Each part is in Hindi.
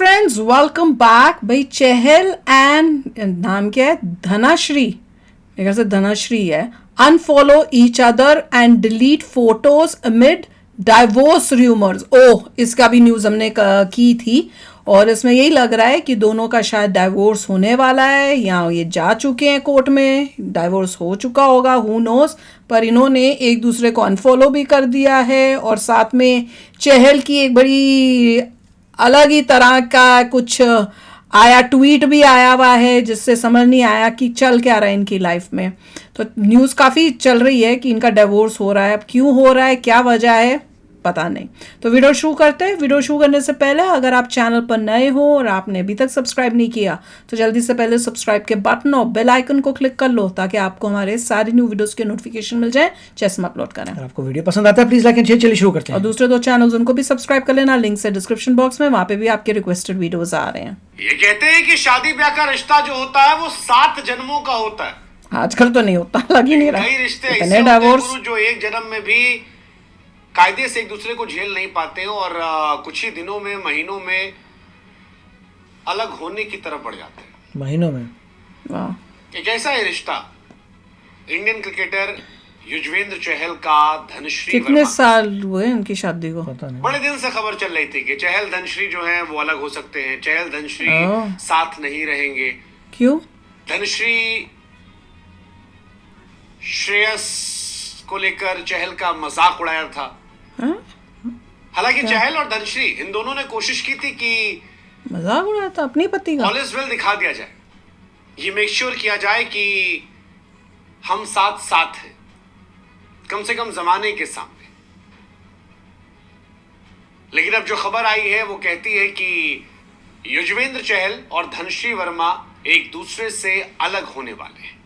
Friends, welcome back. भाई चहल एंड नाम क्या है, धनाश्री, मेरे ख्याल से धनाश्री है, unfollow each other and delete photos amid divorce rumours. Oh, इसका भी न्यूज़ हमने की थी और इसमें यही लग रहा है कि दोनों का शायद डाइवोर्स होने वाला है या ये जा चुके हैं कोर्ट में, डाइवोर्स हो चुका होगा, हु नोस। पर इन्होंने एक दूसरे को अनफॉलो भी कर दिया है और साथ में चहल की एक बड़ी अलग ही तरह का कुछ आया, ट्वीट भी आया हुआ है जिससे समझ नहीं आया कि चल क्या रहा है इनकी लाइफ में। तो न्यूज़ काफ़ी चल रही है कि इनका डिवोर्स हो रहा है। अब क्यों हो रहा है, क्या वजह है, पता नहीं। तो वीडियो शुरू करते हैं। वीडियो शुरू करने से पहले अगर आप चैनल पर नए हो और आपने अभी तक सब्सक्राइब नहीं किया तो जल्दी से पहले सब्सक्राइब के बटन और बेल आइकन को क्लिक कर लो ताकि आपको हमारे सारी न्यू वीडियोस के नोटिफिकेशन मिल जाए जैसे हम अपलोड करें। अगर आपको वीडियो पसंद आता है प्लीज लाइक एंड शेयर। चलिए शुरू करते हैं। और दूसरे 2 चैनल्स उनको भी सब्सक्राइब कर लेना, लिंक है डिस्क्रिप्शन बॉक्स में, वहां पे भी आपके रिक्वेस्टेड वीडियोस आ रहे हैं। ये कहते हैं कि शादी ब्याह का रिश्ता जो होता है वो 7 जन्मों का होता है। आजकल तो नहीं होता, लग ही नहीं रहा। कई रिश्ते ऐसे इतने होते हैं डिवोर्स गुरु जो एक जन्म में भी कायदे से एक दूसरे को झेल नहीं पाते हैं और कुछ ही दिनों में, महीनों में अलग होने की तरफ बढ़ जाते हैं। महीनों में। वाह, एक ऐसा है रिश्ता इंडियन क्रिकेटर युजवेंद्र चहल का धनश्री कितने वर्मा। साल हुए उनकी शादी को? पता नहीं। बड़े दिन से खबर चल रही थी कि चहल धनश्री जो है वो अलग हो सकते हैं, चहल धनश्री ओह। साथ नहीं रहेंगे। क्यों? धनश्री श्रेयस को लेकर चहल का मजाक उड़ाया था। हाँ? हालांकि चहल और धनश्री इन दोनों ने कोशिश की थी कि मजाक उड़ाया था अपनी पति का? ऑल इज वेल दिखा दिया जाए, ये मेक श्योर किया जाए कि हम साथ साथ हैं, कम से कम जमाने के सामने। लेकिन अब जो खबर आई है वो कहती है कि युजवेंद्र चहल और धनश्री वर्मा एक दूसरे से अलग होने वाले हैं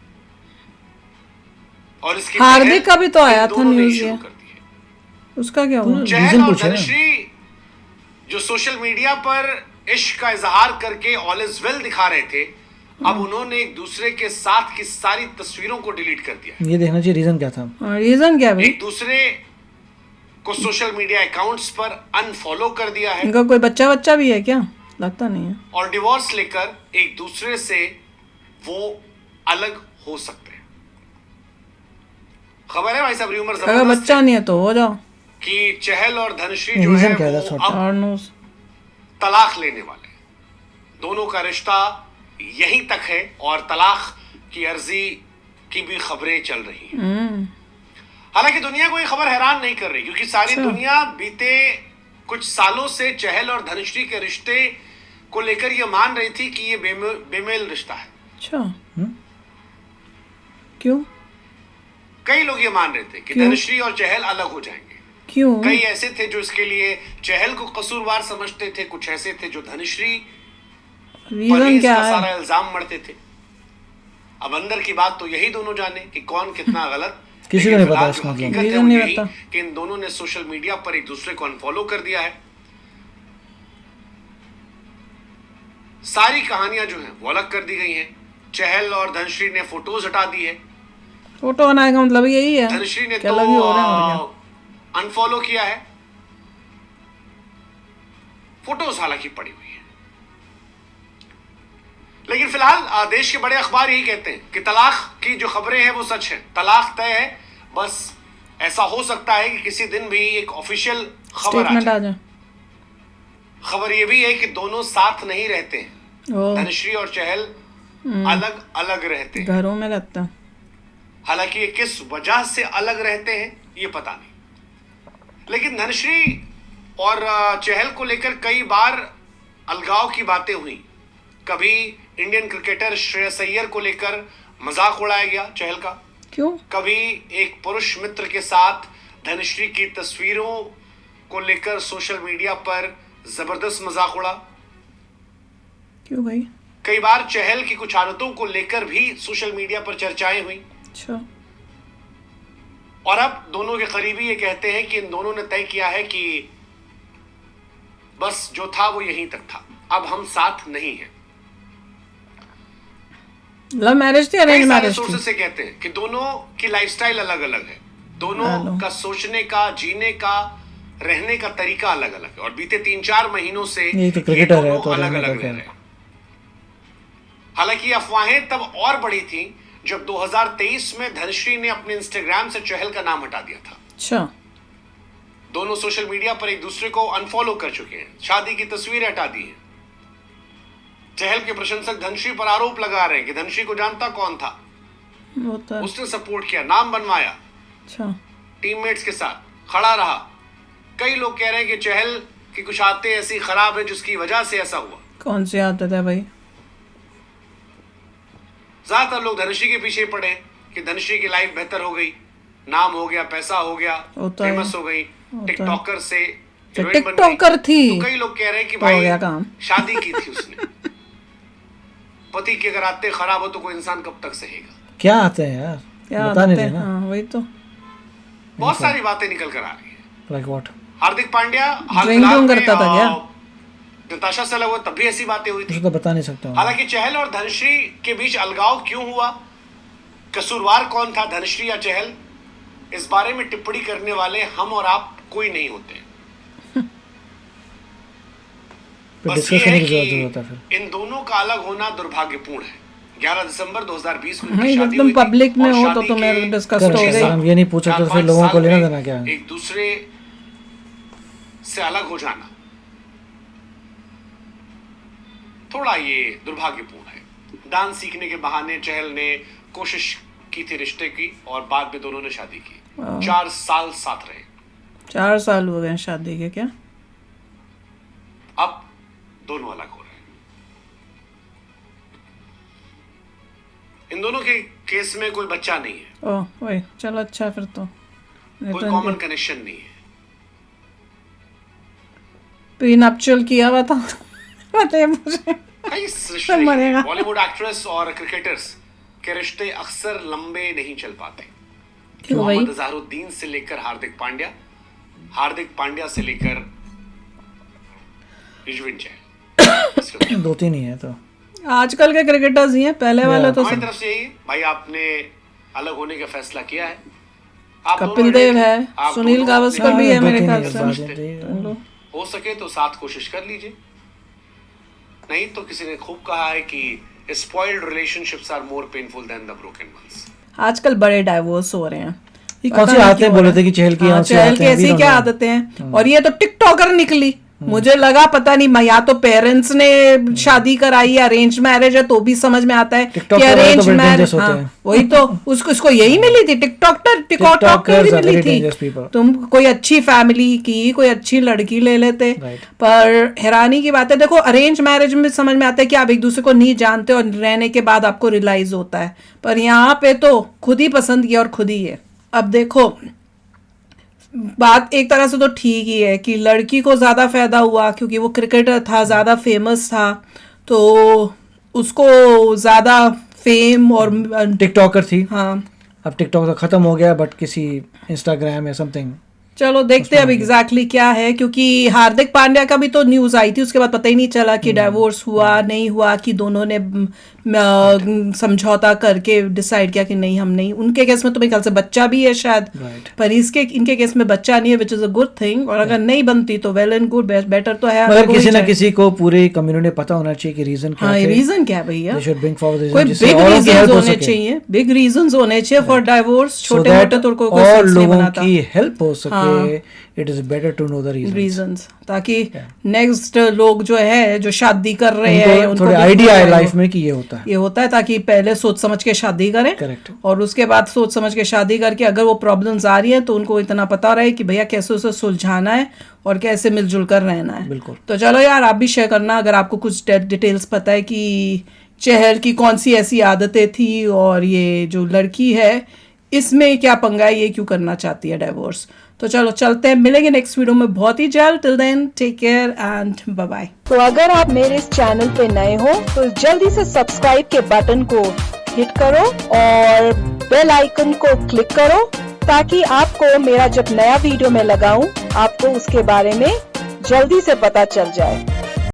और इसकी हार्दिक का भी तो आया इन था दोनों ने न्यूज़ शुरू ये। कर दी है। उसका क्या हुआ? चहल रीजन और पूछे ना। धनश्री जो सोशल मीडिया पर इश्क का इजहार करके ऑल इज वेल दिखा रहे थे, अब उन्होंने एक दूसरे के साथ की सारी तस्वीरों को डिलीट कर दिया। ये देखना चाहिए रीजन क्या था। रीजन क्या भाई? एक दूसरे को सोशल मीडिया अकाउंट्स पर अनफॉलो कर दिया है इनका कोई बच्चा भी है क्या? लगता नहीं है। और डिवोर्स लेकर एक दूसरे से वो अलग हो सकते हैं। खबर है भाई साहब, र्यूमर अगर जबरदस्त बच्चा नहीं है तो हो जाओ। कि चहल और धनश्री जो रीजन है क्या था वो छोटा? अब और नोस। तलाक लेने वाले हैं। दोनों का रिश्ता यहीं तक है और तलाक की अर्जी की भी खबरें चल रही हैं। हालांकि दुनिया को ये खबर हैरान नहीं कर रही क्योंकि सारी दुनिया बीते कुछ सालों से चहल और धनश्री के रिश्ते को लेकर ये मान रही थी कि ये बेमेल रिश्ता है। अच्छा, क्यों? कई लोग ये मान रहे थे कि क्यों? धनश्री और चहल अलग हो जाएंगे। क्यों? कई ऐसे थे जो इसके लिए चहल को कसूरवार समझते थे, कुछ ऐसे थे जो धनश्री पर ही रीजन क्या इसका है? सारा इल्जाम मढ़ते थे। अब अंदर की बात तो यही दोनों जाने कि कौन कितना गलत। किसी को लेकिन नहीं पता फिलहाल इसका जो मतलब। हकीकत है रीजन वो नहीं यही पता। कि इन दोनों ने सोशल मीडिया पर एक दूसरे को अनफॉलो कर दिया है। सारी कहानियां जो हैं वो अलग कर दी गई हैं। चहल और धनश्री ने फोटोज हटा दी है। फोटो बनाने का मतलब यही है। धनश्री ने क्या तो लगी हो रहे हैं और क्या? अनफॉलो किया है। फोटोज हालांकि पड़ी हुई है। लेकिन फिलहाल देश के बड़े अखबार यही कहते हैं कि तलाक की जो खबरें हैं वो सच है, तलाक तय है। बस ऐसा हो सकता है कि किसी दिन भी एक ऑफिशियल खबर आ स्टेटमेंट जाए। आ जाए। खबर ये भी है कि दोनों साथ नहीं रहते हैं। ओ, धनश्री और चहल अलग अलग रहते हैं। घरों में रहता है। हालांकि ये किस वजह से अलग रहते हैं ये पता नहीं। लेकिन धनश्री और चहल को लेकर कई बार अलगाव की बातें हुई। कभी इंडियन क्रिकेटर श्रेयस अय्यर को लेकर मजाक उड़ाया गया चहल का। क्यों? कभी एक पुरुष मित्र के साथ धनश्री की तस्वीरों को लेकर सोशल मीडिया पर जबरदस्त मजाक उड़ा। क्यों भाई? कई बार चहल की कुछ आदतों को लेकर भी सोशल मीडिया पर चर्चाएं हुई। अच्छा, और अब दोनों के करीबी ये कहते हैं कि इन दोनों ने तय किया है कि बस जो था वो यहीं तक था, अब हम साथ नहीं हैं। लव मैरिज थी, कई अरेंज सारे मैरिज सोर्सेस थी? से कहते हैं कि दोनों की लाइफस्टाइल अलग अलग है, दोनों हेलो। का सोचने का, जीने का रहने का तरीका अलग अलग है और बीते 3-4 महीनों से ये तो क्रिकेटर है तो अलग रहने का अलग क्या रह रहे है। हैं। हालांकि अफवाहें तब और बड़ी थी जब 2023 में धनश्री ने अपने इंस्टाग्राम से चहल का नाम हटा दिया था। अच्छा, दोनों सोशल मीडिया पर एक दूसरे को अनफॉलो कर चुके हैं, शादी की तस्वीरें हटा दी हैं। चहल के प्रशंसक धनश्री पर आरोप लगा रहे हैं कि धनश्री को जानता कौन था, वो तो उसने सपोर्ट किया, नाम बनवाया, अच्छा। टीममेट्स के साथ खड़ा रहा। कई लोग कह रहे हैं कि चहल की कुछ आदतें ऐसी खराब है जिसकी वजह से ऐसा हुआ। कौन सी आदत है भाई? ज्यादातर लोग धनश्री के पीछे पड़े कि धनश्री की लाइफ बेहतर हो गई, नाम हो गया, पैसा हो गया, होता है, फेमस हो गई, होता है। टिकटॉकर से तो हीरोइन बन गई। टिकटॉकर थी तो कई लोग कह रहे हैं कि तो हो भाई गया काम। शादी की थी उसने। पति की अगर आदतें खराब हो तो कोई इंसान कब तक सहेगा? क्या आते हैं यार, क्या बता नहीं आदत है? देना। हाँ वही तो। बहुत सारी बातें निकल कर आ रही है। Like what? Hardik Pandya hall drink फिलहाल में, करता था क्या? नताशा से अलग हुआ तब भी ऐसी बातें हुई थी। मुझे तो बता नहीं सकता हूँ। हालांकि चहल और धनश्री के बीच अलगाव क्यों हुआ, कसूरवार कौन था, धनश्री या चहल, इस बारे में टिप्पणी करने वाले हम और आप कोई नहीं होते। बस डिस्कस ये करने है की कि जरूरत है फिर। इन दोनों का अलग होना दुर्भाग्यपूर्ण है। 11 दिसंबर 2020 को हाँ, इनकी शादी एकदम हुई थी पब्लिक में और हो तो शादी तुम्हें के डिस्कस करेक्ट, तो हो अगर गई। हम ये नहीं पूछे तो 4-5 फिर लोगों को साल लेना में देना क्या है? एक दूसरे से अलग हो जाना थोड़ा ये दुर्भाग्यपूर्ण है। डांस सीखने के बहाने चहल ने कोशिश की थी रिश्ते की और बाद में दोनों ने शादी की। 4 साल साथ रहे। 4 साल हो गए शादी के क्या? अब दोनों अलग हो रहे हैं। इन दोनों के केस में कोई बच्चा नहीं है, ओह वही, चलो अच्छा फिर तो। नहीं कोई तो कॉमन इनके कनेक्शन नहीं है। प्रीनप्चुअल किया हुआ था। बताइए मुझे। कई सब मरेगा। बॉलीवुड एक्ट्रेस और क्रिकेटर्स के रिश्ते अक्सर लंबे नहीं चल पाते। क्यों भाई? मोहम्मद अजहरुद्दीन से लेकर हार्दिक पांड्या, हार्दिक पांड्या से लेकर युजवेंद्र चहल। 2-3 ही है तो। आजकल के क्रिकेटर्स ही हैं, पहले वाले तो हमारी सब। तरफ से यही है, भाई आपने अलग होने का फैसला किया है। आप कपिल दोनों देव ने- है, आप सुनील दोनों गावस्कर ने- भी है हाँ, मेरे 2-3 ख्याल ही से। है, रिश्ते बात हो सके तो साथ कोशिश कर लीजिए। नहीं तो किसी ने खूब कहा है कि spoiled relationships are more painful than the broken ones. आजकल बड़े डाइवोर्स हो रहे हैं। ये कौन सी पता नहीं आदतें क्यों बोले हो रहा थे कि चहल की हाँ, यहाँ से चहल आते की हैं, ऐसी we क्या don't know। आदतें हैं। और ये तो टिकटॉकर निकली। मुझे लगा पता नहीं, या तो पेरेंट्स ने शादी कराई, अरेंज मैरिज है तो भी समझ में आता है TikTok कि वाले तो अरेंज बड़े मैरिज। dangerous होते हाँ, हैं। वही तो उसको यही मिली थी, टिकटॉकर TikTokers are मिली very थी। dangerous people। तुम कोई अच्छी फैमिली की कोई अच्छी लड़की ले लेते। Right। पर हैरानी की बात है, देखो अरेंज मैरिज में समझ में आता है कि आप एक दूसरे को नहीं जानते और रहने के बाद आपको रियलाइज होता है, पर यहाँ पे तो खुद ही पसंद किया और खुद ही है। अब देखो बात एक तरह से तो ठीक ही है कि लड़की को ज़्यादा फायदा हुआ क्योंकि वो क्रिकेटर था, ज़्यादा फेमस था, तो उसको ज़्यादा फेम और टिकटॉकर थी, हाँ अब टिकटॉक तो खत्म हो गया बट किसी इंस्टाग्राम या समथिंग। चलो देखते हैं अब एग्जैक्टली क्या है, क्योंकि हार्दिक पांड्या का भी तो न्यूज आई थी, उसके बाद पता ही नहीं चला कि डाइवोर्स हुआ नहीं हुआ, कि दोनों ने समझौता करके डिसाइड किया कि नहीं हम नहीं। उनके केस में तो मेरे ख्याल से बच्चा भी है शायद, पर इनके केस में बच्चा नहीं है, which is a good thing. और अगर नहीं बनती तो वेल एंड गुड, बेटर तो है। मगर किसी ना किसी को पूरी कम्युनिटी पता होना चाहिए कि रीजन क्या है। रीजन क्या है भैया? They should bring forward the कोई reason जिससे बिग औरों की रीजंस help हो होने सके। चाहिए, बिग रीजंस होने चाहिए फॉर डाइवोर्स। So छोटे that मोटे तो कोई और सेंस नहीं लोगों बनाता की हेल्प हो सके, it is better to know the reasons, ताकि नेक्स्ट लोग जो है जो शादी कर रहे हैं उनको थोड़े भी आइडिया है पता लाइफ में कि ये होता है। ये होता है, ताकि पहले सोच समझ के शादी करें। करेक्ट। और उसके बाद सोच समझ के शादी करके अगर वो प्रॉब्लम्स आ रही है तो उनको इतना पता रहे कि भैया कैसे उसे सुलझाना है और कैसे मिलजुल कर रहना है। बिल्कुल। तो चलो यार, आप भी शेयर करना अगर आपको कुछ डिटेल्स पता है कि चहल की कौन सी ऐसी आदतें थी और ये जो लड़की है इसमें क्या पंगा है, ये क्यों करना चाहती है डाइवोर्स। तो चलो चलते हैं, मिलेंगे नेक्स्ट वीडियो में बहुत ही जल्द। Till then take care and bye bye. तो अगर आप मेरे इस चैनल पे नए हो तो जल्दी से सब्सक्राइब के बटन को हिट करो और बेल आइकन को क्लिक करो, ताकि आपको मेरा जब नया वीडियो मैं लगाऊं आपको उसके बारे में जल्दी से पता चल जाए।